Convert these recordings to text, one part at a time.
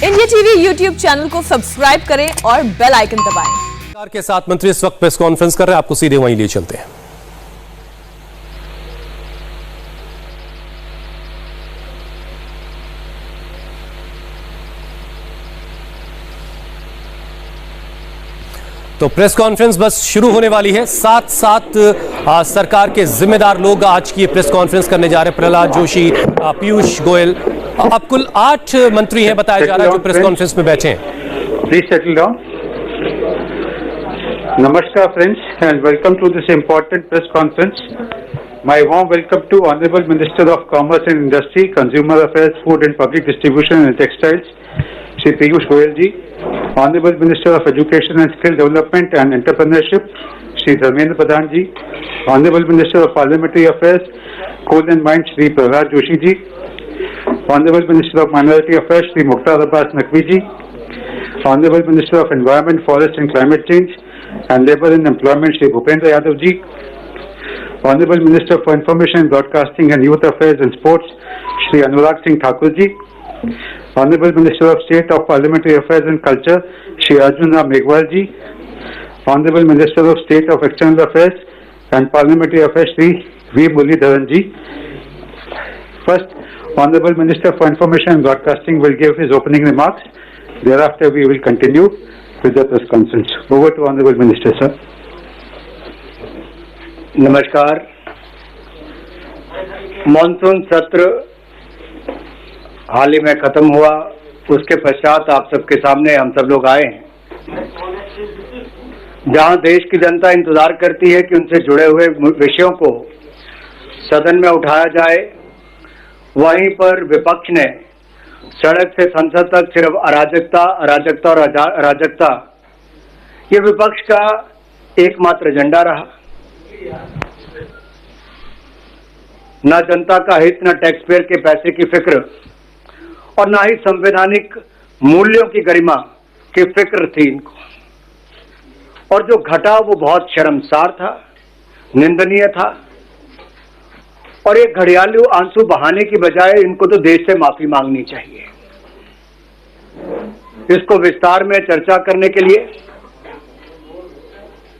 India TV YouTube channel को subscribe करें और बेल आइकन दबाएं। सरकार के 7 मंत्री इस वक्त प्रेस कॉन्फ्रेंस कर रहे हैं, आपको सीधे वहीं लिए चलते हैं। तो प्रेस कॉन्फ्रेंस बस शुरू होने वाली है। साथ सरकार के जिम्मेदार लोग आज की प्रेस कॉन्फ्रेंस करने जा रहे हैं। प्रहलाद जोशी, पीयूष गोयल, अब कुल 8 मंत्री हैं बताया जा रहा है जो प्रेस कॉन्फ्रेंस में बैठे हैं। Please settle down. नमस्कार friends and welcome to this important press conference. My warm welcome to honourable minister of commerce and industry, consumer affairs, food and public distribution and textiles, Shri Piyush Goyal ji. Honorable Minister of Education and Skill Development and Entrepreneurship, Shri Dharmendra Pradhan ji. Honorable Minister of Parliamentary Affairs, Coal and Mines, Shri Prahlad Joshi ji. Honorable Minister of Minority Affairs, Shri Mukhtar Abbas Naqvi ji. Honorable Minister of Environment, Forest and Climate Change and Labour and Employment, Shri Bhupendra Yadav ji. Honorable Minister for Information, Broadcasting and Youth Affairs and Sports, Shri Anurag Singh Thakur ji. Honorable Minister of State of Parliamentary Affairs and Culture, Shri Arjun Ram Meghwal ji. Honorable Minister of State of External Affairs and Parliamentary Affairs, Shri V. Muralidharan ji. First, Honorable Minister for Information and Broadcasting will give his opening remarks. Thereafter, we will continue with the press conference. Over to Honorable Minister, sir. नमस्कार। Monsoon सत्र हाल ही में खत्म हुआ, उसके पश्चात आप सबके सामने हम सब लोग आए हैं, जहां देश की जनता इंतजार करती है कि उनसे जुड़े हुए विषयों को सदन में उठाया जाए। वहीं पर विपक्ष ने सड़क से संसद तक सिर्फ अराजकता अराजकता और अराजकता, ये विपक्ष का एकमात्र एजेंडा रहा। न जनता का हित, न टैक्स पेयर के पैसे की फिक्र और ना ही संवैधानिक मूल्यों की गरिमा की फिक्र थी इनको। और जो घटा वो बहुत शर्मसार था, निंदनीय था। और ये घड़ियालू आंसू बहाने की बजाय इनको तो देश से माफी मांगनी चाहिए। इसको विस्तार में चर्चा करने के लिए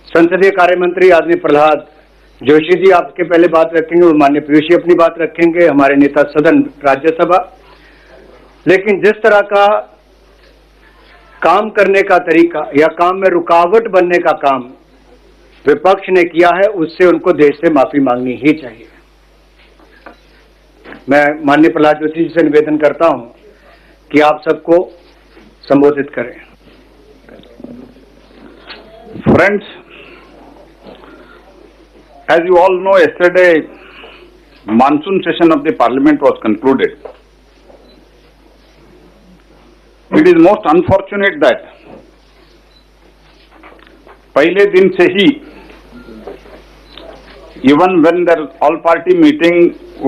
संसदीय कार्य मंत्री आदरणीय प्रहलाद जोशी जी आपके पहले बात रखेंगे और माननीय पीयूष जी अपनी बात रखेंगे, हमारे नेता सदन राज्यसभा। लेकिन जिस तरह का काम करने का तरीका या काम में रुकावट बनने का काम विपक्ष ने किया है, उससे उनको देश से माफी मांगनी ही चाहिए। मैं माननीय प्रहलाद जोशी जी से निवेदन करता हूं कि आप सबको संबोधित करें। Friends, as you all know, yesterday monsoon session of the Parliament was concluded. It is most unfortunate that पहले दिन से ही, even when the all-party meeting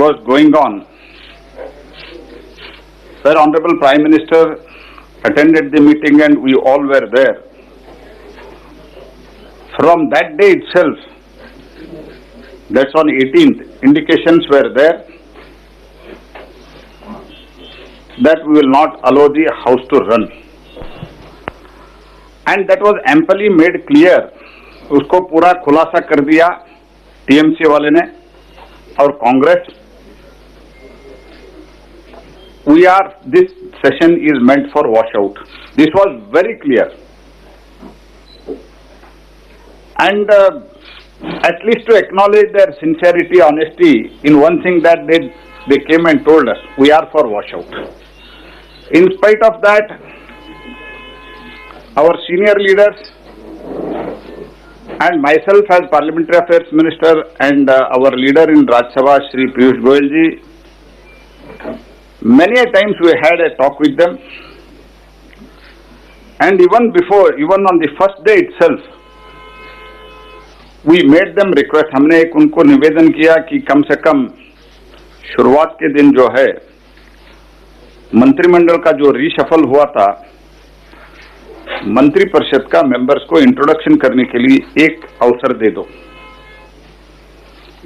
was going on, where Honorable Prime Minister attended the meeting and we all were there. From that day itself, that's on 18th, indications were there that we will not allow the house to run, and that was amply made clear. उसको पूरा खुलासा कर दिया TMC वाले ने और Congress. This session is meant for washout. This was very clear, and at least to acknowledge their sincerity, honesty in one thing, that they came and told us we are for washout. In spite of that, our senior leaders and myself as Parliamentary Affairs Minister and our leader in Rajya Sabha, Shri Piyush Goyal ji, many a times we had a talk with them, and even on the first day itself, we made them request. हमने एक उनको निवेदन किया कि कम से कम शुरुआत के दिन जो है मंत्रिमंडल का जो रीशफल हुआ था, मंत्री परिषद का मेंबर्स को इंट्रोडक्शन करने के लिए एक अवसर दे दो।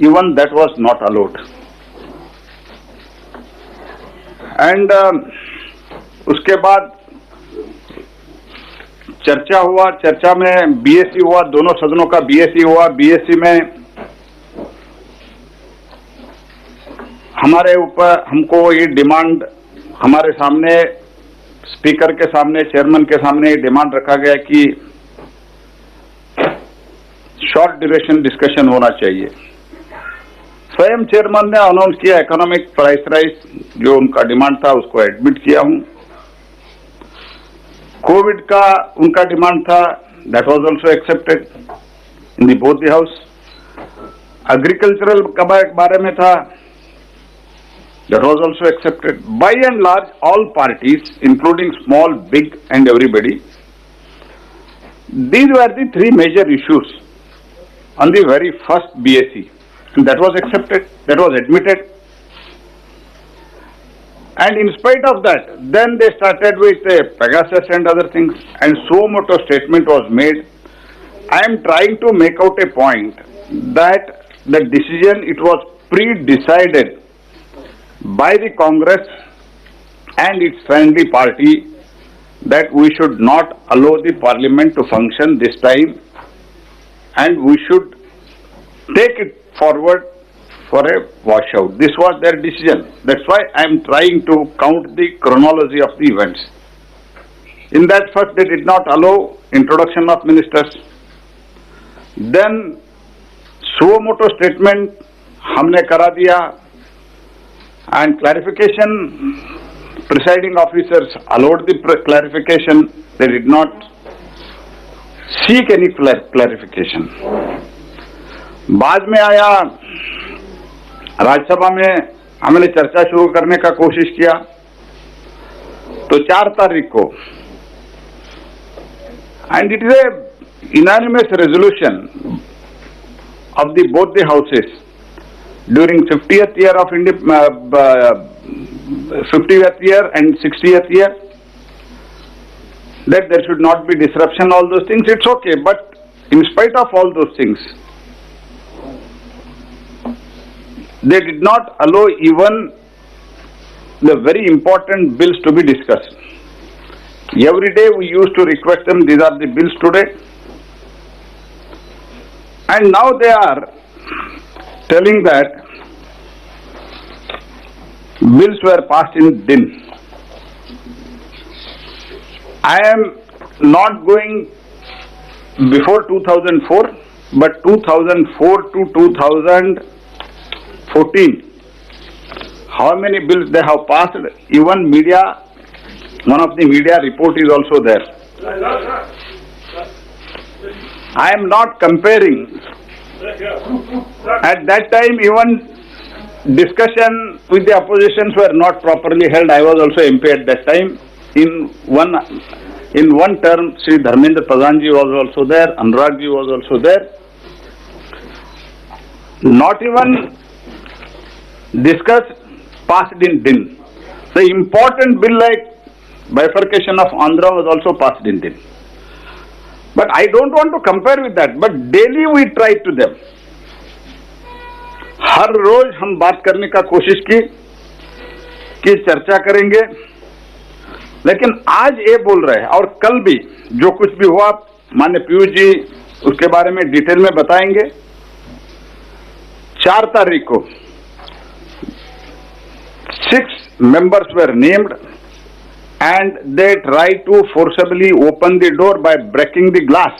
Even that was not allowed. And उसके बाद चर्चा हुआ, चर्चा में बीएससी हुआ, दोनों सदनों का बीएससी हुआ। बीएससी में हमारे ऊपर हमको ये डिमांड हमारे सामने स्पीकर के सामने, चेयरमैन के सामने ये डिमांड रखा गया कि शॉर्ट ड्यूरेशन डिस्कशन होना चाहिए। स्वयं चेयरमैन ने अनाउंस किया इकोनॉमिक प्राइस राइज, जो उनका डिमांड था उसको एडमिट किया हूं। कोविड का उनका डिमांड था, that was also accepted in the both the house. Agricultural का बारे में था, that was also accepted. By and large, all parties, including small, big and everybody, these were the three major issues on the very first BSc, and that was accepted, that was admitted. And in spite of that, then they started with Pegasus and other things, and suo motu statement was made. I am trying to make out a point that the decision, it was pre-decided by the Congress and its friendly party that we should not allow the parliament to function this time, and we should take it forward for a washout. This was their decision. That's why I am trying to count the chronology of the events. In that first, they did not allow introduction of ministers. Then suo motu statement हमने करा दिया, and clarification, presiding officers allowed the clarification. They did not seek any clarification. बाद में आया, राज्यसभा में हमने चर्चा शुरू करने का कोशिश किया, तो 4 तारीख को, and it is a unanimous resolution of the both the houses during 50th year of 50th year and 60th year, that there should not be disruption, all those things, it's okay. But in spite of all those things, they did not allow even the very important bills to be discussed. Every day we used to request them, these are the bills today, and now they are telling that bills were passed in din. I am not going before 2004, but 2004 to 2014, how many bills they have passed, even media, one of the media report is also there. I am not comparing. At that time, even discussion with the oppositions were not properly held. I was also MP at that time. In one term, Sri Dharmendra Pradhan ji was also there, Anurag ji was also there. Not even discussed, passed in din. The important bill like bifurcation of Andhra was also passed in din. But I don't want to compare with that, but daily we try to them. हर रोज हम बात करने का कोशिश की कि चर्चा करेंगे, लेकिन आज ये बोल रहे हैं, और कल भी जो कुछ भी हुआ माननीय पीयूष जी उसके बारे में डिटेल में बताएंगे। 4 तारीख को 6 members were named and they tried to forcibly open the door by breaking the glass.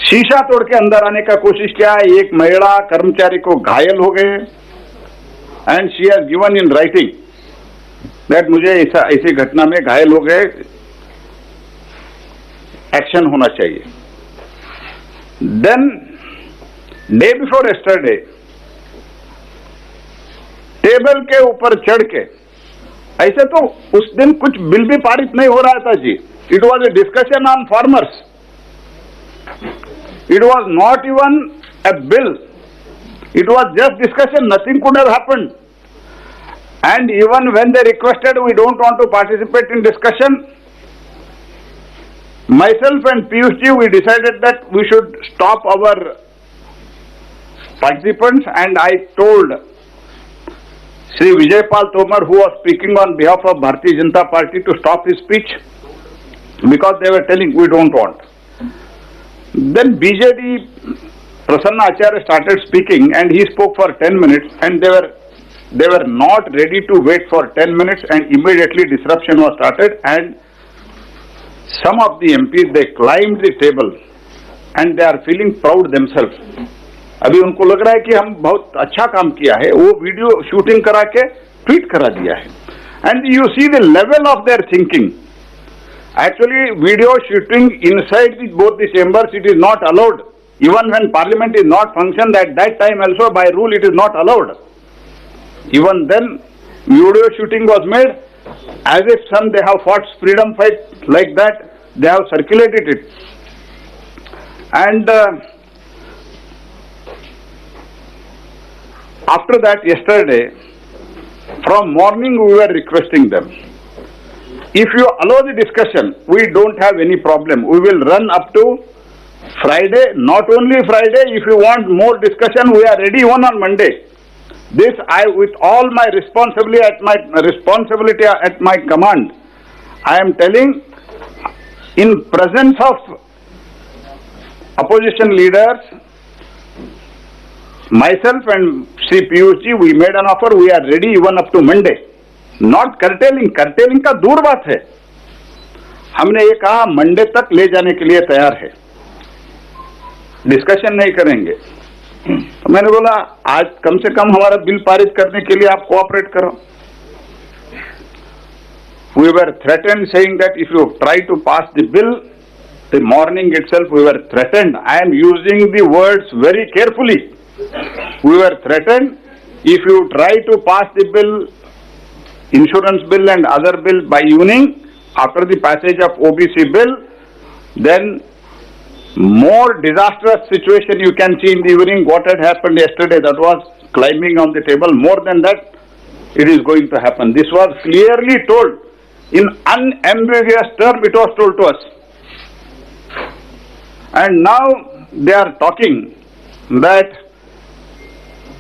शीशा तोड़ के अंदर आने का कोशिश किया। एक महिला कर्मचारी को घायल हो गए and she has given in writing that मुझे ऐसी घटना में घायल हो गए, एक्शन होना चाहिए। Then day before yesterday table के ऊपर चढ़ के, ऐसे तो उस दिन कुछ बिल भी पारित नहीं हो रहा था जी। It was a discussion on farmers. It was not even a bill. It was just discussion. Nothing could have happened. And even when they requested, we don't want to participate in discussion. Myself and Piyush ji, we decided that we should stop our participants, and I told Shri Vijay Pal Tomar, who was speaking on behalf of Bharatiya Janata Party, to stop his speech. because they were telling we don't want. Then BJD Prasanna Acharya started speaking and he spoke for 10 minutes and they were not ready to wait for 10 minutes and immediately disruption was started and some of the MPs, they climbed the table and they are feeling proud themselves. अभी उनको लग रहा है कि हम बहुत अच्छा काम किया है, वो वीडियो शूटिंग करा के ट्वीट करा दिया है. And you see the level of their thinking. Actually, video shooting inside both the chambers, it is not allowed. Even when parliament is not functioned, at that time also by rule it is not allowed. Even then, video shooting was made as if some they have fought freedom fight like that. They have circulated it. And after that, yesterday, from morning we were requesting them. If you allow the discussion, we don't have any problem. We will run up to Friday. Not only Friday, if you want more discussion, we are ready even on Monday. This with all my responsibility at my command, I am telling, in presence of opposition leaders, myself and Sri Piyush ji, we made an offer. We are ready even up to Monday. Not curtailing का दूर बात है. हमने ये कहा Monday तक ले जाने के लिए तैयार है, डिस्कशन नहीं करेंगे. तो मैंने बोला आज कम से कम हमारा बिल पारित करने के लिए आप कोऑपरेट करो. We were threatened saying that if you try to pass the bill, the morning itself we were threatened. I am using the words very carefully. We were threatened if you try to pass the bill, insurance bill and other bill by evening after the passage of OBC bill, then more disastrous situation you can see in the evening. What had happened yesterday, that was climbing on the table. More than that, it is going to happen. This was clearly told in unambiguous term. It was told to us, and now they are talking that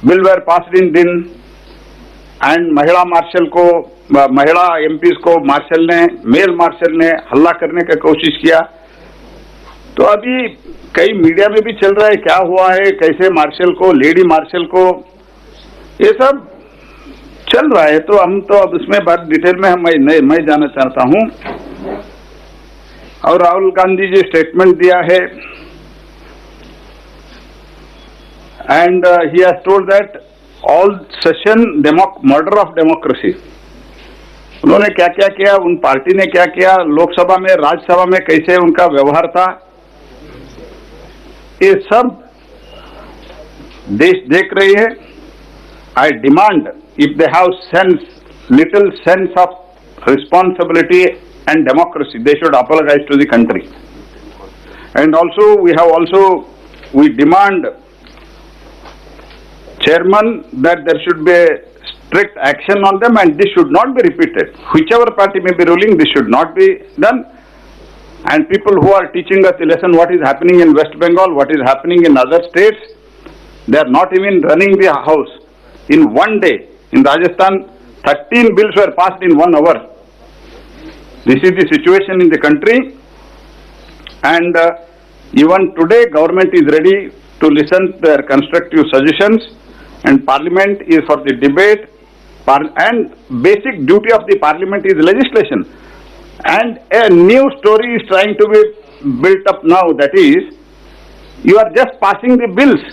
bill were passed in दिन and महिला martial को, महिला MPs को martial ने, mail martial ने हल्ला करने का कोशिश किया. तो अभी कई मीडिया में भी चल रहा है क्या हुआ है, कैसे मार्शल को, लेडी मार्शल को, ये सब चल रहा है. तो हम तो अब इसमें बात डिटेल में मैं जाना चाहता हूं. और राहुल गांधी जी स्टेटमेंट दिया है and he has told that all session murder of democracy. उन्होंने क्या क्या किया, उन पार्टी ने क्या किया, लोकसभा में, राज्यसभा में कैसे उनका व्यवहार था, ये सब देश देख रही है. I demand if they have little sense of responsibility and democracy, they should apologise to the country. And also we demand chairman that there should be strict action on them and this should not be repeated. Whichever party may be ruling, this should not be done. And people who are teaching us the lesson what is happening in West Bengal, what is happening in other states, they are not even running the house. In one day, in Rajasthan, 13 bills were passed in 1 hour. This is the situation in the country. And even today, government is ready to listen to their constructive suggestions. And parliament is for the debate, and basic duty of the parliament is legislation. And a new story is trying to be built up now, that is, you are just passing the bills.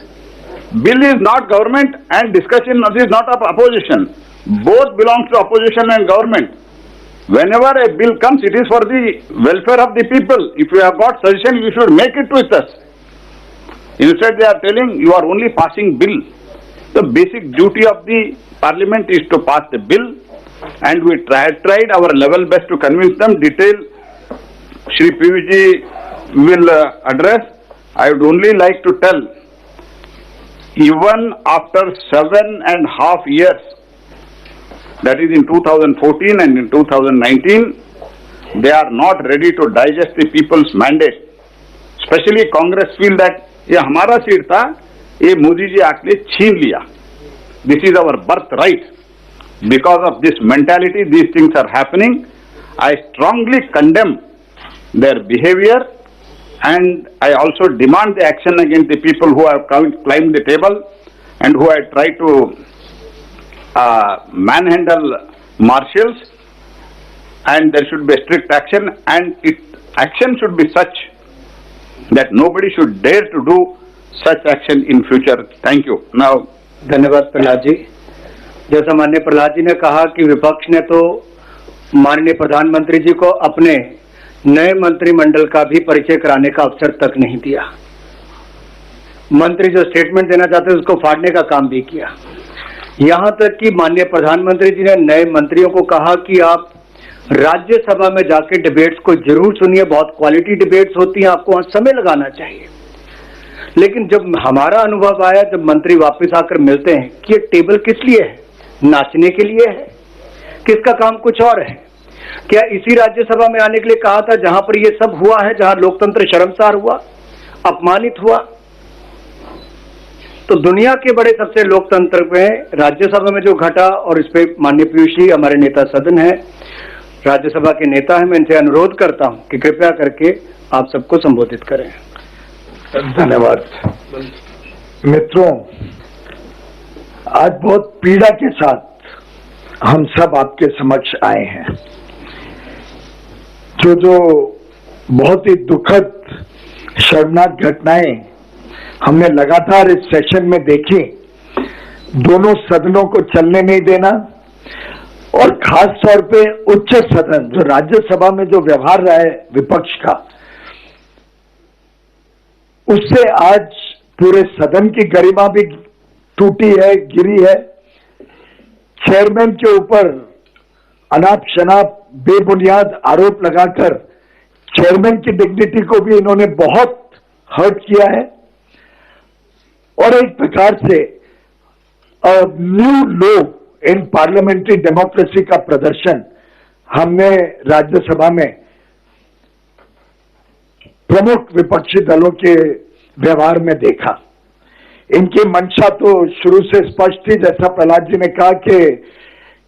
Bill is not government and discussion is not of opposition. Both belongs to opposition and government. Whenever a bill comes, it is for the welfare of the people. If you have got suggestion, you should make it with us. Instead, they are telling you are only passing bill. The basic duty of the parliament is to pass the bill, and we tried our level best to convince them. Detail Shri Piyush ji will address. I would only like to tell, even after 7.5 years, that is in 2014 and in 2019, they are not ready to digest the people's mandate. Especially Congress feel that ये हमारा seat था, ये मोदी जी आके छीन लिया. This is our birthright. Because of this mentality, these things are happening. I strongly condemn their behavior, and I also demand the action against the people who have climbed the table and who have tried to manhandle marshals, and there should be strict action, and action should be such that nobody should dare to do such action in future. Thank you. Now, धन्यवाद प्रहलाद जी। जैसा माननीय प्रहलाद जी ने कहा कि विपक्ष ने तो माननीय प्रधानमंत्री जी को अपने नए मंत्रिमंडल का भी परिचय कराने का अवसर तक नहीं दिया। मंत्री जो स्टेटमेंट देना चाहते थे उसको फाड़ने का काम भी किया। यहां तक कि माननीय प्रधानमंत्री जी ने नए मंत्रियों को कहा कि आप राज्यसभा में जाके डिबेट्स को जरूर सुनिए, बहुत क्वालिटी डिबेट्स होती हैं, आपको वहां समय लगाना चाहिए। लेकिन जब हमारा अनुभव आया, जब मंत्री वापस आकर मिलते हैं कि ये टेबल किस लिए है, नाचने के लिए है, किसका काम कुछ और है? क्या इसी राज्यसभा में आने के लिए कहा था जहां पर ये सब हुआ है, जहां लोकतंत्र शर्मसार हुआ, अपमानित हुआ? तो दुनिया के बड़े सबसे लोकतंत्र में राज्यसभा में जो घटा, और इस पे माननीय पीयूष जी हमारे नेता सदन है, राज्यसभा के नेता हैं, मैं इनसे अनुरोध करता हूं कि कृपया करके आप सबको संबोधित करें। धन्यवाद। मित्रों, आज बहुत पीड़ा के साथ हम सब आपके समक्ष आए हैं। जो बहुत ही दुखद शर्मनाक घटनाएं हमने लगातार इस सेशन में देखी, दोनों सदनों को चलने नहीं देना, और खास तौर पे उच्च सदन जो राज्यसभा में जो व्यवहार रहा है विपक्ष का, उससे आज पूरे सदन की गरिमा भी टूटी है, गिरी है। चेयरमैन के ऊपर अनाप शनाप बेबुनियाद आरोप लगाकर चेयरमैन की डिग्निटी को भी इन्होंने बहुत हर्ट किया है, और एक प्रकार से न्यू लो इन पार्लियामेंट्री डेमोक्रेसी का प्रदर्शन हमने राज्यसभा में प्रमुख विपक्षी दलों के व्यवहार में देखा। इनकी मंशा तो शुरू से स्पष्ट थी, जैसा प्रहलाद जी ने कहा कि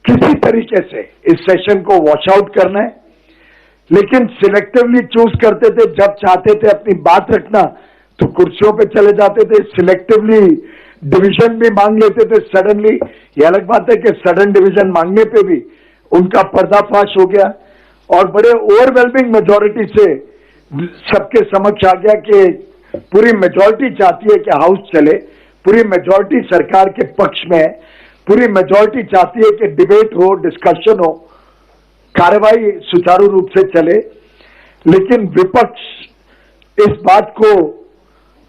किसी तरीके से इस सेशन को वॉश आउट करना है, लेकिन सिलेक्टिवली चूज करते थे। जब चाहते थे अपनी बात रखना तो कुर्सियों पे चले जाते थे, सिलेक्टिवली डिवीजन भी मांग लेते थे सडनली। ये अलग बात है कि सडन डिवीजन मांगने पे भी उनका पर्दाफाश हो गया, और बड़े ओवरवेलमिंग मेजॉरिटी से सबके समक्ष आ गया कि पूरी मेजॉरिटी चाहती है कि हाउस चले, पूरी मेजॉरिटी सरकार के पक्ष में है, पूरी मेजॉरिटी चाहती है कि डिबेट हो, डिस्कशन हो, कार्रवाई सुचारू रूप से चले। लेकिन विपक्ष इस बात को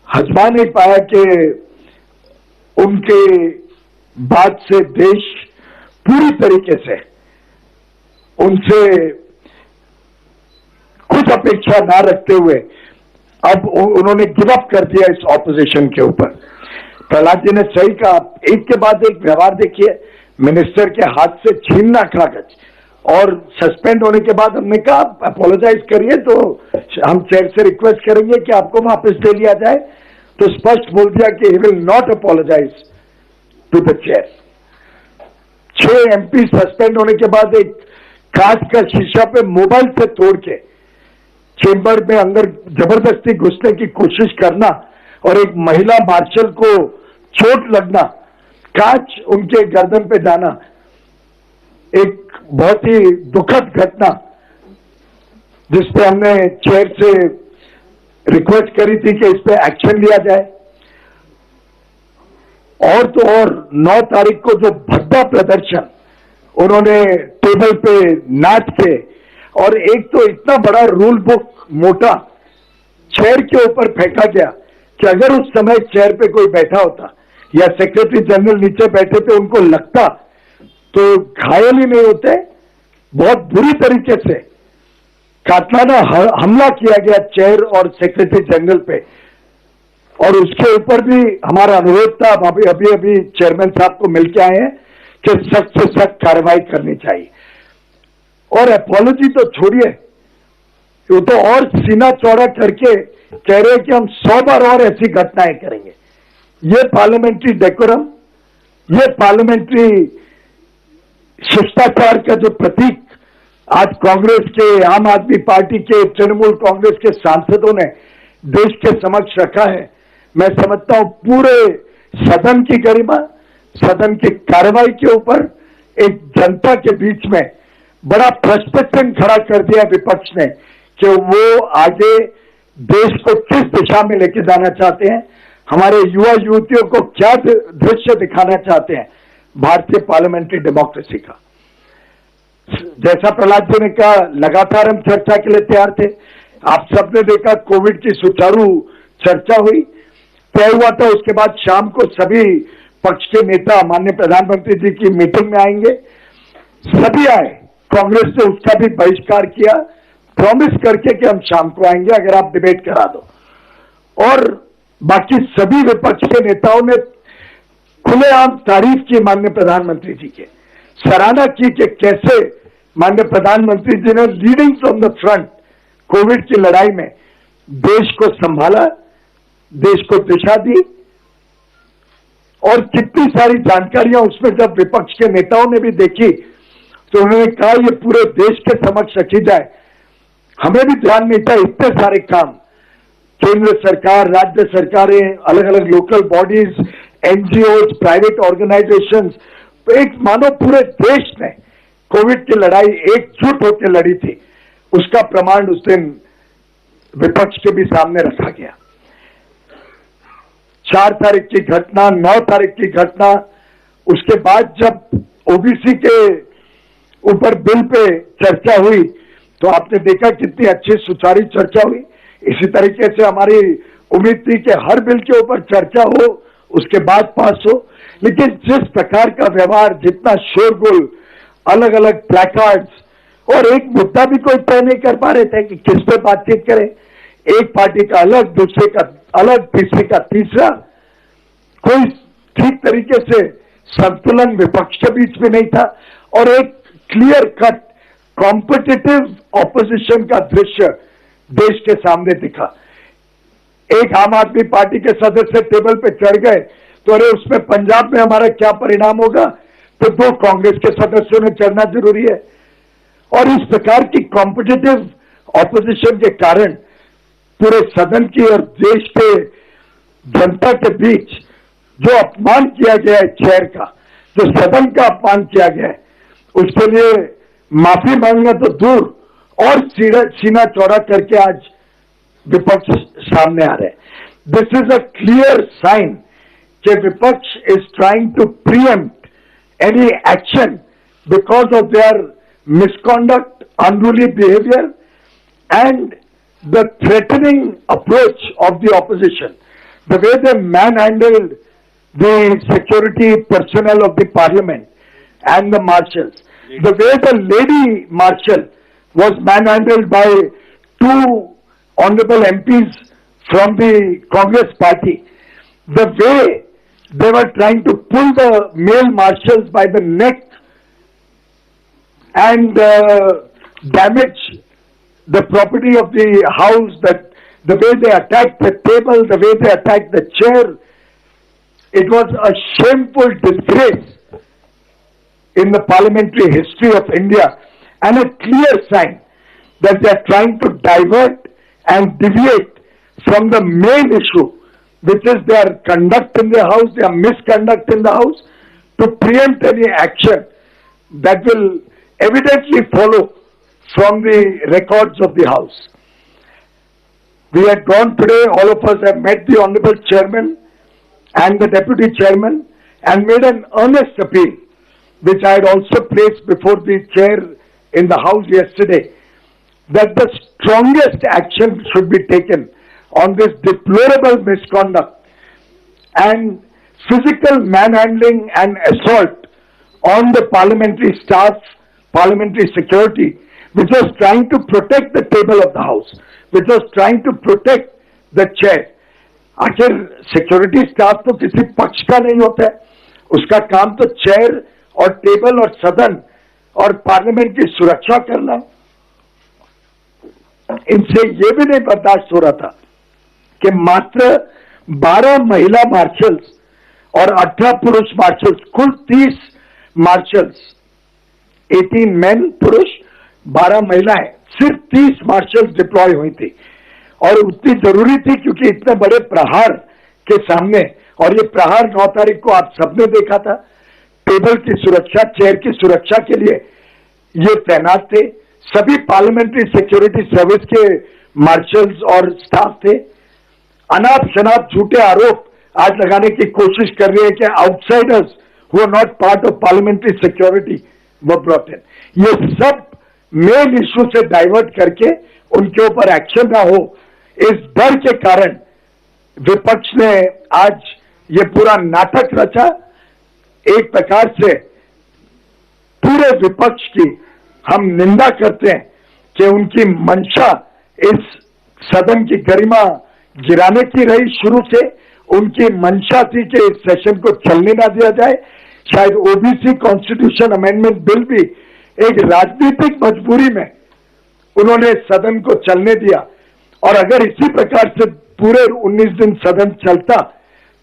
हजमा नहीं पाया कि उनके बात से देश पूरी तरीके से उनसे कुछ अपेक्षा ना रखते हुए अब उन्होंने गिव अप कर दिया इस ऑपोजिशन के ऊपर। प्रहलाद जी ने सही कहा, एक के बाद एक व्यवहार देखिए, मिनिस्टर के हाथ से छीनना कागज, और सस्पेंड होने के बाद हमने कहा अपोलोजाइज करिए, तो हम चेयर से रिक्वेस्ट करेंगे कि आपको वापस ले लिया जाए, तो स्पष्ट बोल दिया कि he will not apologise to the chair. 6 MP suspend होने के बाद एक कांच का शीशा पे मोबाइल से तोड़ के चेंबर में अंदर जबरदस्ती घुसने की कोशिश करना, और एक महिला मार्शल को चोट लगना, कांच उनके गर्दन पे जाना, एक बहुत ही दुखद घटना जिसपे हमने चेयर से रिक्वेस्ट करी थी कि इस पे एक्शन लिया जाए। और तो और 9 तारीख को जो भद्दा प्रदर्शन उन्होंने टेबल पे नाच के, और एक तो इतना बड़ा रूल बुक मोटा चेयर के ऊपर फेंका गया कि अगर उस समय चेयर पे कोई बैठा होता या सेक्रेटरी जनरल नीचे बैठे थे उनको लगता तो घायल ही नहीं होते। बहुत बुरी तरीके से कातलाना हमला किया गया चेयर और सेक्रेटरी जनरल पे, और उसके ऊपर भी हमारा अनुरोध था, अभी चेयरमैन साहब को मिलके आए हैं कि सख्त से सख्त कार्रवाई करनी चाहिए। और अपोलॉजी तो छोड़िए, वो तो और सीना चौड़ा करके कह रहे हैं कि हम 100 बार और ऐसी घटनाएं करेंगे। ये पार्लियामेंट्री डेकोरम, ये पार्लियामेंट्री शिष्टाचार का जो प्रतीक आज कांग्रेस के, आम आदमी पार्टी के, तृणमूल कांग्रेस के सांसदों ने देश के समक्ष रखा है, मैं समझता हूं पूरे सदन की गरिमा, सदन की कार्रवाई के ऊपर एक जनता के बीच में बड़ा प्रश्न चिन्ह खड़ा कर दिया विपक्ष ने कि वो आगे देश को किस दिशा में लेके जाना चाहते हैं, हमारे युवा युवतियों को क्या दृश्य दिखाना चाहते हैं भारतीय पार्लियामेंट्री डेमोक्रेसी का। जैसा प्रहलाद जी ने कहा, लगातार हम चर्चा के लिए तैयार थे। आप सबने देखा कोविड की सुचारू चर्चा हुई, तय हुआ था उसके बाद शाम को सभी पक्ष के नेता माननीय प्रधानमंत्री जी की मीटिंग में आएंगे। सभी आए, कांग्रेस ने उसका भी बहिष्कार किया, प्रॉमिस करके कि हम शाम को आएंगे अगर आप डिबेट करा दो। और बाकी सभी विपक्ष के नेताओं ने खुलेआम तारीफ की माननीय प्रधानमंत्री जी के, सराहना की कि कैसे माननीय प्रधानमंत्री जी ने leading from the front Covid की लड़ाई में देश को संभाला, देश को दिशा दी। और कितनी सारी जानकारियां उसमें जब विपक्ष के नेताओं ने भी देखी तो उन्होंने कहा ये पूरे देश के समक्ष रखी जाए। हमें भी ध्यान नहीं था, इतने सारे काम केंद्र सरकार, राज्य सरकारें, अलग अलग local bodies, NGOs, private organisations, एक मानो पूरे देश ने कोविड की लड़ाई एकजुट होकर लड़ी थी, उसका प्रमाण उस दिन विपक्ष के भी सामने रखा गया। 4 तारीख की घटना, 9 तारीख की घटना, उसके बाद जब ओबीसी के ऊपर बिल पे चर्चा हुई तो आपने देखा कितनी अच्छी सुचारू चर्चा हुई। इसी तरीके से हमारी उम्मीद थी कि हर बिल के ऊपर चर्चा हो, उसके बाद पास हो, लेकिन जिस प्रकार का व्यवहार, जितना शोरगुल, अलग अलग प्लेकार्ड्स और एक मुद्दा भी कोई तय नहीं कर पा रहे थे कि किस पे बातचीत करें, एक पार्टी का अलग, दूसरे का अलग, तीसरे का तीसरा, कोई ठीक तरीके से संतुलन विपक्ष के बीच में नहीं था और एक क्लियर कट कॉम्पिटिटिव ऑपोजिशन का दृश्य देश के सामने दिखा। एक आम आदमी पार्टी के सदस्य टेबल पे चढ़ गए तो अरे उसमें पंजाब में हमारा क्या परिणाम होगा, तो 2 कांग्रेस के सदस्यों ने चढ़ना जरूरी है। और इस प्रकार की कॉम्पिटिटिव ऑपोजिशन के कारण पूरे सदन की और देश के जनता के बीच जो अपमान किया गया है चेयर का, जो सदन का अपमान किया गया है, उसके लिए माफी मांगना तो दूर और सीना चौड़ा करके आज विपक्ष सामने आ रहे हैं। This is a clear sign कि विपक्ष is trying to preempt any action because of their misconduct, unruly behaviour and the threatening approach of the opposition, the way they manhandled the security personnel of the parliament and the marshals, the way the lady marshal was manhandled by 2 honorable MPs from the Congress party, the way they were trying to pull the male marshals by the neck and damage the property of the house, that the way they attacked the table, the way they attacked the chair, it was a shameful disgrace in the parliamentary history of India and a clear sign that they are trying to divert and deviate from the main issue, which is their conduct in the house, their misconduct in the house, to preempt any action that will evidently follow from the records of the House. We had gone today, all of us have met the Honorable Chairman and the Deputy Chairman and made an earnest appeal, which I had also placed before the Chair in the House yesterday, that the strongest action should be taken on this deplorable misconduct and physical manhandling and assault on the parliamentary staff, parliamentary security, which was trying to protect the table of the House, which was trying to protect the chair. आखिर security staff तो किसी पक्ष का नहीं होता है, उसका काम तो चेयर और टेबल और सदन और पार्लियामेंट की सुरक्षा करना है। इनसे ये भी नहीं बर्दाश्त हो रहा था कि मात्र 12 महिला मार्शल्स और 18 पुरुष मार्शल्स, कुल 30 मार्शल्स, 18 men पुरुष, 12 महिलाएं, सिर्फ 30 मार्शल डिप्लॉय हुई थी और उतनी जरूरी थी क्योंकि इतने बड़े प्रहार के सामने, और ये प्रहार 9 तारीख को आप सबने देखा था, टेबल की सुरक्षा, चेयर की सुरक्षा के लिए ये तैनात थे। सभी पार्लियामेंट्री सिक्योरिटी सर्विस के मार्शल्स और स्टाफ थे। अनाप शनाप झूठे आरोप आज लगाने की कोशिश कर रही है कि outsiders who are not part of parliamentary security वो ब्रॉट इन। ये सब मेन इश्यू से डाइवर्ट करके उनके ऊपर एक्शन ना हो, इस डर के कारण विपक्ष ने आज ये पूरा नाटक रचा। एक प्रकार से पूरे विपक्ष की हम निंदा करते हैं कि उनकी मंशा इस सदन की गरिमा गिराने की रही। शुरू से उनकी मंशा थी कि इस सेशन को चलने ना दिया जाए। शायद ओबीसी कॉन्स्टिट्यूशन अमेंडमेंट बिल भी एक राजनीतिक मजबूरी में उन्होंने सदन को चलने दिया, और अगर इसी प्रकार से पूरे 19 दिन सदन चलता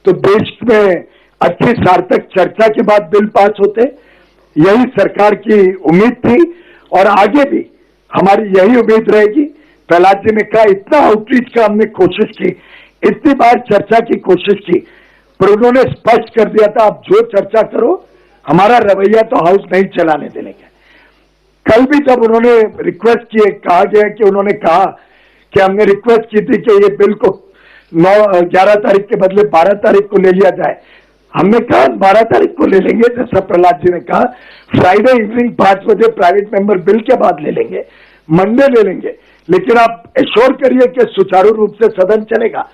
तो देश में अच्छी सार्थक चर्चा के बाद बिल पास होते। यही सरकार की उम्मीद थी और आगे भी हमारी यही उम्मीद रहेगी। प्रहलाद जी ने कहा इतना आउटरीच का हमने कोशिश की, इतनी बार चर्चा की कोशिश की, पर उन्होंने स्पष्ट कर दिया था आप जो चर्चा करो, हमारा रवैया तो हाउस नहीं चलाने देने का। कल भी जब उन्होंने रिक्वेस्ट की, कहा गया कि उन्होंने कहा कि हमने रिक्वेस्ट की थी कि ये बिल को 11 तारीख के बदले 12 तारीख को ले लिया जाए। हमने कहा 12 तारीख को ले लेंगे, जैसा प्रहलाद जी ने कहा, फ्राइडे इवनिंग 5 बजे प्राइवेट मेंबर बिल के बाद ले लेंगे, मंडे ले लेंगे, लेकिन आप एश्योर करिए कि सुचारू रूप से सदन चलेगा।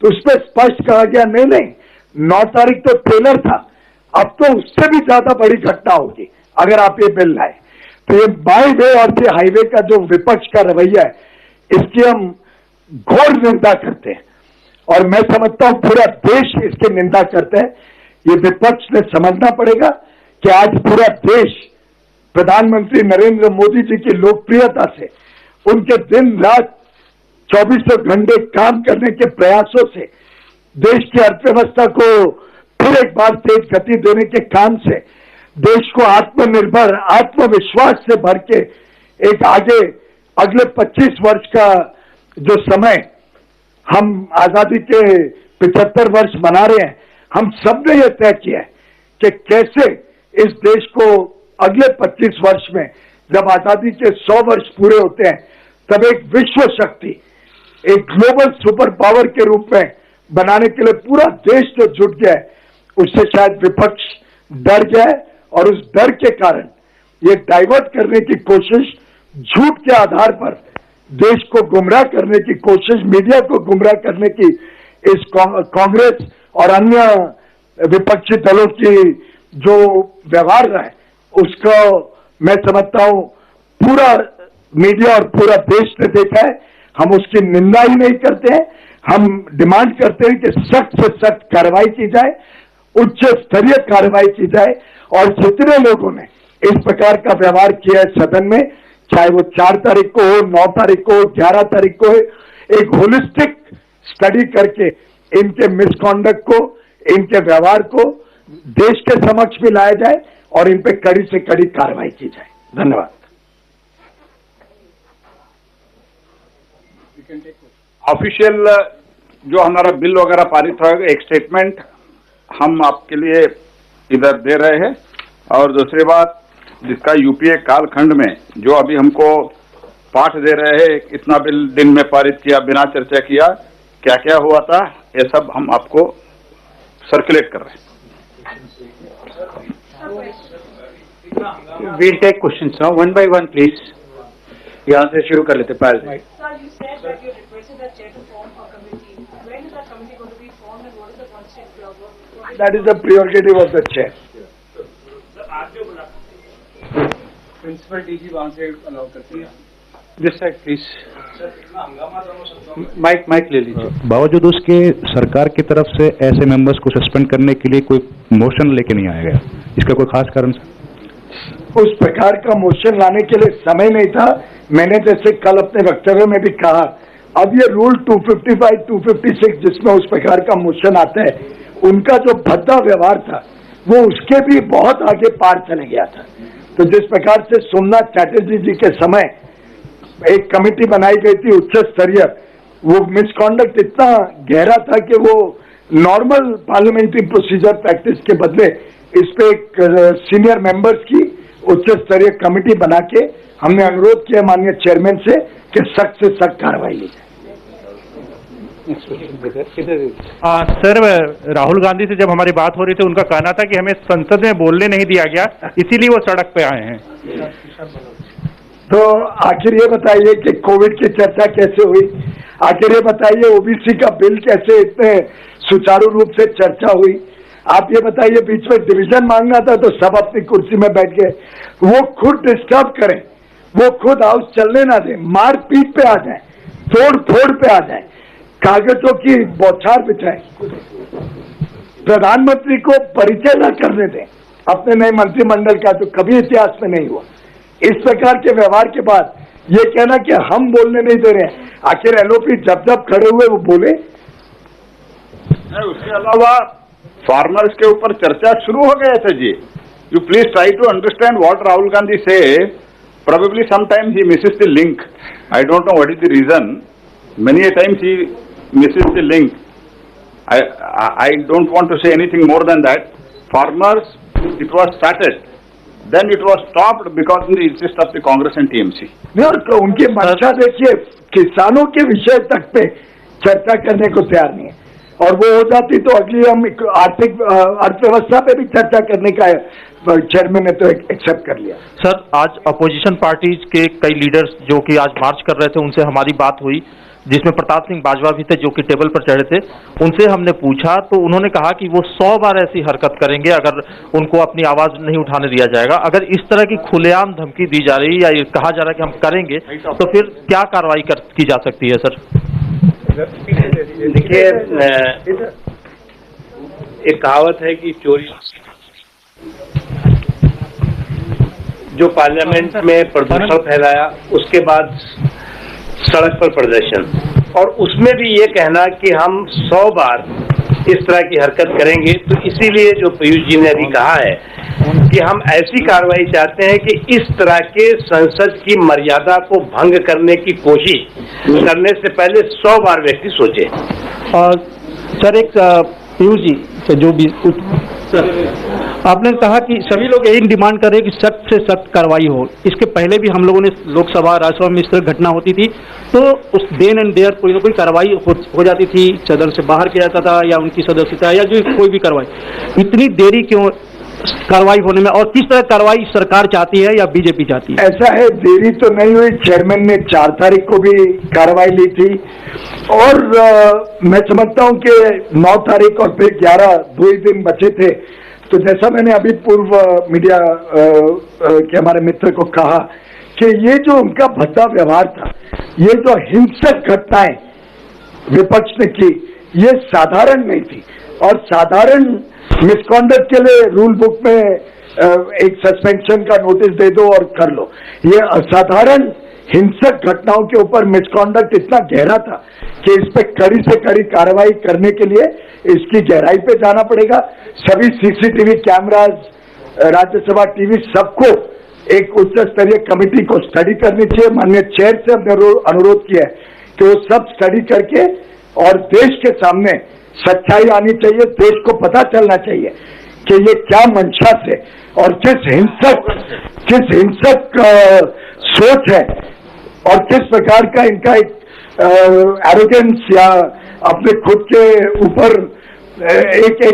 तो उस पर स्पष्ट कहा गया नहीं, 9 तारीख तो ट्रेलर था, अब तो उससे भी ज्यादा बड़ी घटना होगी अगर आप ये बिल लाए। तो ये बाई वे और ये हाईवे का जो विपक्ष का रवैया है, इसकी हम घोर निंदा करते हैं और मैं समझता हूं पूरा देश इसकी निंदा करते हैं। ये विपक्ष ने समझना पड़ेगा कि आज पूरा देश प्रधानमंत्री नरेंद्र मोदी जी की लोकप्रियता से, उनके दिन रात 24 घंटे काम करने के प्रयासों से, देश की अर्थव्यवस्था को फिर एक बार तेज गति देने के काम से, देश को आत्मनिर्भर, आत्मविश्वास से भर के एक आगे अगले 25 वर्ष का जो समय हम आजादी के 75 वर्ष मना रहे हैं, हम सब ने यह तय किया है कि कैसे इस देश को अगले 25 वर्ष में जब आजादी के 100 वर्ष पूरे होते हैं तब एक विश्व शक्ति, एक ग्लोबल सुपर पावर के रूप में बनाने के लिए पूरा देश जो जुट गया है, उससे शायद विपक्ष डर जाए और उस डर के कारण ये डाइवर्ट करने की कोशिश, झूठ के आधार पर देश को गुमराह करने की कोशिश, मीडिया को गुमराह करने की इस कांग्रेस और अन्य विपक्षी दलों की जो व्यवहार रहा है, उसको मैं समझता हूं पूरा मीडिया और पूरा देश ने देखा है। हम उसकी निंदा ही नहीं करते हैं, हम डिमांड करते हैं कि सख्त से सख्त कार्रवाई की जाए, उच्च स्तरीय कार्रवाई की जाए, और जितने लोगों ने इस प्रकार का व्यवहार किया है सदन में, चाहे वो 4 तारीख को हो, 9 तारीख को, 11 तारीख को, एक होलिस्टिक स्टडी करके इनके मिसकॉन्डक्ट को, इनके व्यवहार को देश के समक्ष भी लाया जाए और इन पे कड़ी से कड़ी कार्रवाई की जाए। धन्यवाद। ऑफिशियल जो हमारा बिल वगैरह पारित होगा, एक स्टेटमेंट हम आपके लिए इधर दे रहे हैं, और दूसरी बात जिसका यूपीए कालखंड में जो अभी हमको पाठ दे रहे हैं, इतना बिल दिन में पारित किया बिना चर्चा किया, क्या क्या हुआ था, ये सब हम आपको सर्कुलेट कर रहे हैं। We'll take questions now, one by one, please. यहाँ से शुरू कर लेते पहले। Sir, you said that you requested the chair to form a committee. When is that committee going to be formed and what is the constituent? That is the prerogative of the chair. Principal DG वहां से allow करती है। This side please, mic ले लीजिए। बावजूद उसके सरकार की तरफ से ऐसे मेंबर्स को सस्पेंड करने के लिए कोई मोशन लेके नहीं आया गया, इसका कोई खास कारण? उस प्रकार का मोशन लाने के लिए समय नहीं था। मैंने जैसे कल अपने वक्तव्य में भी कहा, अब ये रूल 255, 256 जिसमें उस प्रकार का मोशन आता है, उनका जो भद्दा व्यवहार था वो उसके भी बहुत आगे पार चले गया था। तो जिस प्रकार से सोमनाथ चैटर्जी जी के समय एक कमेटी बनाई गई थी उच्च स्तरीय, वो मिसकॉन्डक्ट इतना गहरा था कि वो नॉर्मल पार्लियामेंट्री प्रोसीजर प्रैक्टिस के बदले इस पे एक सीनियर मेंबर्स की उच्च स्तरीय कमेटी बना के हमने अनुरोध किया माननीय चेयरमैन से कि सख्त से सख्त कार्रवाई ली जाए। सर, राहुल गांधी से जब हमारी बात हो रही थी उनका कहना था कि हमें संसद में बोलने नहीं दिया गया, इसीलिए वो सड़क पे आए हैं। तो आखिर ये बताइए कि कोविड की चर्चा कैसे हुई? आखिर ये बताइए ओबीसी का बिल कैसे इतने सुचारू रूप से चर्चा हुई? आप ये बताइए, बीच में डिवीजन मांगना था तो सब अपनी कुर्सी में बैठ गए। वो खुद डिस्टर्ब करें, वो खुद हाउस चलने ना दें, मार पीट पे आ जाए, तोड़ फोड़ पे आ जाए, कागजों की बौछार बिछाए, प्रधानमंत्री को परिचय न करने दें अपने नए मंत्रिमंडल का, तो कभी इतिहास में नहीं हुआ। इस प्रकार के व्यवहार के बाद ये कहना कि हम बोलने नहीं दे रहे हैं, आखिर एलओपी जब जब खड़े हुए वो बोले। उसके अलावा फार्मर्स के ऊपर चर्चा शुरू हो गया था जी। You please try to understand what Rahul Gandhi से। Probably sometimes he misses the link. I don't know what is the reason. Many a times he misses the link. I don't want to say anything more than that. Farmers, it was started. Then it was stopped because of the insist of the Congress and TMC. नहीं, और उनकी मंशा देखिए, किसानों के विषय तक पे चर्चा करने को तैयार नहीं है, और वो हो जाती तो अगली हम आर्थिक अर्थव्यवस्था पे भी चर्चा करने का चेयरमैन ने तो एक्सेप्ट कर लिया। सर, आज अपोजिशन पार्टीज के कई लीडर्स जो कि आज मार्च कर रहे थे, उनसे हमारी बात हुई, जिसमें प्रताप सिंह बाजवा भी थे जो कि टेबल पर चढ़े थे। उनसे हमने पूछा तो उन्होंने कहा कि वो 100 बार ऐसी हरकत करेंगे अगर उनको अपनी आवाज नहीं उठाने दिया जाएगा। अगर इस तरह की खुलेआम धमकी दी जा रही है या कहा जा रहा है कि हम करेंगे, तो फिर क्या कार्रवाई की जा सकती है? सर देखिए, एक कहावत है कि चोरी, जो पार्लियामेंट में प्रदूषण फैलाया उसके बाद सड़क पर प्रदर्शन, और उसमें भी ये कहना कि हम 100 बार इस तरह की हरकत करेंगे। तो इसीलिए जो पीयूष जी ने अभी कहा है कि हम ऐसी कार्रवाई चाहते हैं कि इस तरह के संसद की मर्यादा को भंग करने की कोशिश करने से पहले 100 बार व्यक्ति सोचे। और सर, एक पीयूष जी से जो भी आपने कहा कि सभी लोग यही डिमांड कर रहे हैं कि सख्त से सख्त कार्रवाई हो। इसके पहले भी हम लोगों ने लोकसभा राज्यसभा में इस तरह घटना होती थी तो उस देन एंड देयर कोई ना कोई कार्रवाई हो जाती थी, सदन से बाहर किया जाता था या उनकी सदस्यता या जो कोई भी कार्रवाई। इतनी देरी क्यों कार्रवाई होने में, और किस तरह कार्रवाई सरकार चाहती है या बीजेपी चाहती है? ऐसा है, देरी तो नहीं हुई। चेयरमैन ने 4 तारीख को भी कार्रवाई ली थी, और मैं समझता हूं कि 9 तारीख और फिर 11, 2 ही दिन बचे थे। तो जैसा मैंने अभी पूर्व मीडिया के हमारे मित्र को कहा कि ये जो उनका भद्दा व्यवहार था, ये जो हिंसक घटनाएं विपक्ष ने की, ये साधारण नहीं थी। और साधारण मिसकॉन्डक्ट के लिए रूल बुक में एक सस्पेंशन का नोटिस दे दो और कर लो। ये असाधारण हिंसक घटनाओं के ऊपर मिसकॉन्डक्ट इतना गहरा था कि इस पे कड़ी से कड़ी कार्रवाई करने के लिए इसकी गहराई पे जाना पड़ेगा। सभी सीसीटीवी कैमराज, राज्यसभा टीवी, सबको एक उच्च स्तरीय कमेटी को स्टडी करनी चाहिए। माननीय चेयर से हमने अनुरोध किया है कि वो सब स्टडी करके और देश के सामने सच्चाई आनी चाहिए। देश को पता चलना चाहिए कि ये क्या मंशा से और किस हिंसक सोच है और किस प्रकार का इनका एक एरोगेंस या अपने खुद के ऊपर एक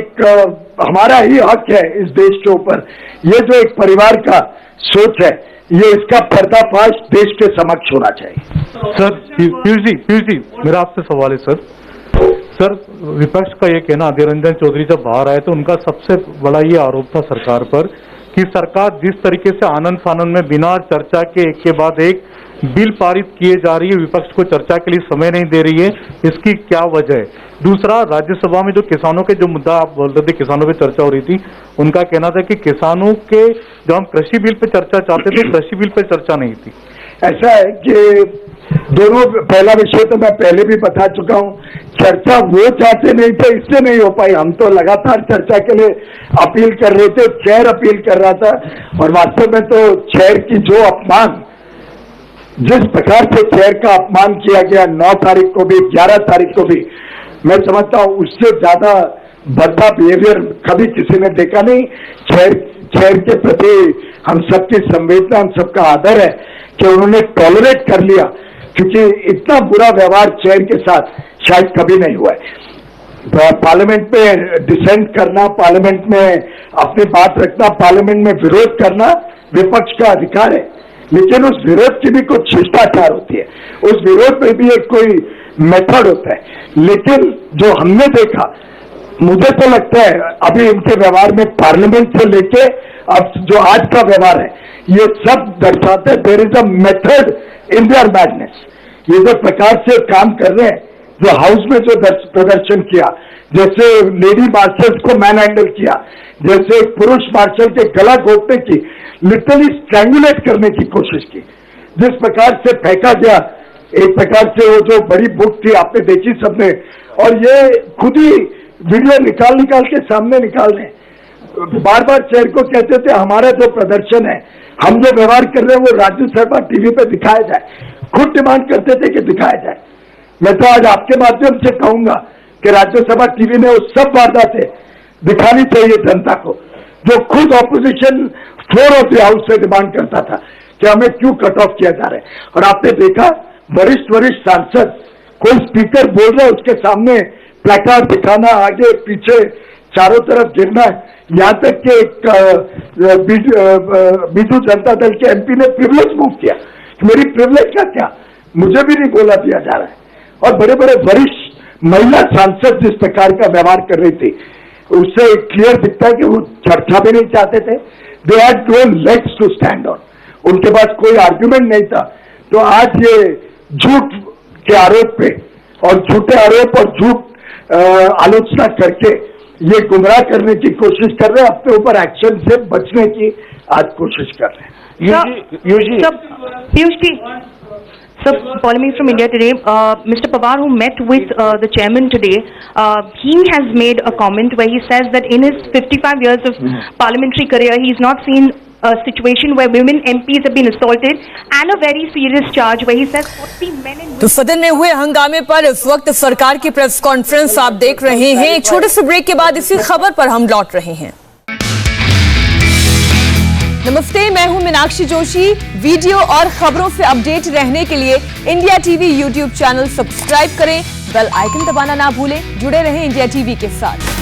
हमारा ही हक है इस देश के ऊपर, ये जो एक परिवार का सोच है, ये इसका पर्दाफाश देश के समक्ष होना चाहिए। सर, पीयूष जी मेरा आपसे सवाल है सर, विपक्ष का ये कहना, अधीर रंजन चौधरी जब बाहर आए तो उनका सबसे बड़ा ये आरोप था सरकार पर कि सरकार जिस तरीके से आनंद फानंद में बिना चर्चा के एक के बाद एक बिल पारित किए जा रही है, विपक्ष को चर्चा के लिए समय नहीं दे रही है, इसकी क्या वजह है? दूसरा, राज्यसभा में जो किसानों के जो मुद्दा आप बोल रहे थे, किसानों पे चर्चा हो रही थी, उनका कहना था कि किसानों के जो हम कृषि बिल पे चर्चा चाहते थे, कृषि बिल पे चर्चा नहीं थी। ऐसा है कि दोनों, पहला विषय तो मैं पहले भी बता चुका हूं, चर्चा वो चाहते नहीं थे, इससे नहीं हो पाई। हम तो लगातार चर्चा के लिए अपील कर रहे थे, चेयर अपील कर रहा था, और वास्तव में तो चेयर की जो अपमान, जिस प्रकार से चेयर का अपमान किया गया 9 तारीख को भी, 11 तारीख को भी, मैं समझता हूं उससे ज्यादा भद्दा बिहेवियर कभी किसी ने देखा नहीं। चेयर के प्रति हम सबकी संवेदना, हम सबका आदर है कि उन्होंने टॉलरेट कर लिया, क्योंकि इतना बुरा व्यवहार चेयर के साथ शायद कभी नहीं हुआ है। पार्लियामेंट में डिसेंट करना, पार्लियामेंट में अपनी बात रखना, पार्लियामेंट में विरोध करना विपक्ष का अधिकार है, लेकिन उस विरोध की भी कुछ शिष्टाचार होती है, उस विरोध में भी एक कोई मेथड होता है। लेकिन जो हमने देखा, मुझे तो लगता है अभी इनके व्यवहार में पार्लियामेंट से लेके अब जो आज का व्यवहार है, ये सब दर्शाते हैं there is a method in their madness. ये जो प्रकार से काम कर रहे हैं, जो हाउस में जो प्रदर्शन किया, जैसे लेडी मार्शल्स को मैन हैंडल किया, जैसे पुरुष मार्शल के गला घोटने की, लिटरली स्ट्रैंगुलेट करने की कोशिश की, जिस प्रकार से फेंका गया, एक प्रकार से वो जो बड़ी बुक थी आपने देखी सबने, और ये खुद ही वीडियो निकाल के सामने निकाल रहे हैं। बार बार चेयर को कहते थे हमारा जो प्रदर्शन है, हम जो व्यवहार कर रहे हैं वो राज्यसभा टीवी पे दिखाया जाए, खुद डिमांड करते थे कि दिखाया जाए। मैं तो आज आपके माध्यम से कहूंगा कि राज्यसभा टीवी ने वो सब वारदातें दिखानी चाहिए जनता को, जो खुद opposition floor of the house से डिमांड करता था कि हमें क्यों कट ऑफ किया जा रहा है। और आपने देखा वरिष्ठ सांसद, कोई स्पीकर बोल रहा है उसके सामने प्लेकार्ड दिखाना, आगे पीछे चारों तरफ गिरना है, यहां तक कि बीजू जनता दल के एमपी ने प्रिविलेज मूव किया। मेरी प्रिविलेज का क्या, मुझे भी नहीं बोला दिया जा रहा है। और बड़े बड़े वरिष्ठ महिला सांसद जिस प्रकार का व्यवहार कर रही थी, उससे क्लियर दिखता है कि वो चर्चा भी नहीं चाहते थे। They had no legs to stand on, उनके पास कोई आर्ग्यूमेंट नहीं था। तो आज ये झूठ के आरोप पे और झूठे आरोप और झूठ आलोचना करके ये गुमराह करने की कोशिश कर रहे हैं, अपने ऊपर एक्शन से बचने की आज कोशिश कर रहे हैं। Piyush ji, sir, calling me from India today. Mr. Pawar, who met with the chairman today, he has made a comment where he says that in his 55 years of parliamentary career, he's not seen a situation where women MPs have been assaulted, and a very serious charge where he says 40 men and तो सदन में हुए हंगामे पर इस वक्त सरकार की प्रेस कॉन्फ्रेंस आप देख रहे हैं। एक छोटे से ब्रेक के बाद इसी खबर पर हम लौट रहे हैं। नमस्ते, मैं हूं मीनाक्षी जोशी। वीडियो और खबरों से अपडेट रहने के लिए India TV YouTube channel subscribe करें, बेल आइकन दबाना ना भूलें। जुड़े रहें इंडिया टीवी के साथ।